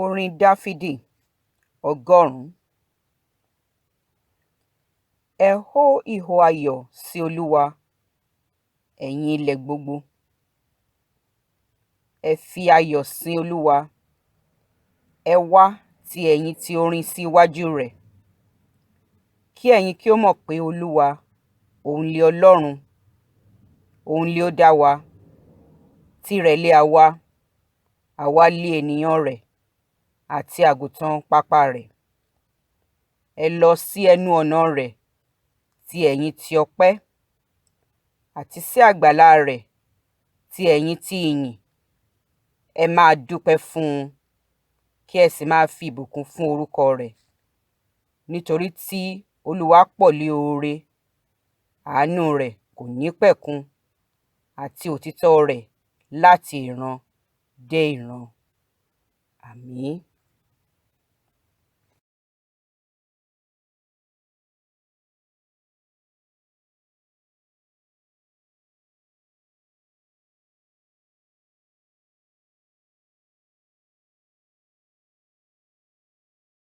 Orin Dáfídì ọgọ́rùn-ún. Ẹ hó ìhó ayọ̀ sí Olúwa, ẹ̀yin ilẹ̀ gbogbo. Ẹ fi ayọ̀ sin Olúwa. Ẹ wá ti ẹ̀yin tí orin sí iwájú rẹ̀. Kí ẹ̀yin kí ó mọ̀ pé Olúwa, òun lé Ọlọ́run, òun lé ó dá wa. Tirẹ̀ lé àwa lé ènìyàn rẹ̀ àti àgùntàn pápá rẹ̀. Ẹ lọ sí ẹnu ọ̀nà rẹ̀ ti ẹ̀yin ti ọpẹ́, àti sí àgbàlá rẹ̀ ti ẹ̀yin ti ìyìn. Ẹ máa dúpẹ́ fún un, kí ẹ sì máa fi ìbùkún fún orúkọ rẹ̀. Nítorí tí Olúwa pọ̀ lé oore, àánú rẹ̀ kò ní pẹ̀kun, àti òtítọ́ rẹ̀ láti ìran dé ìran. Àmín.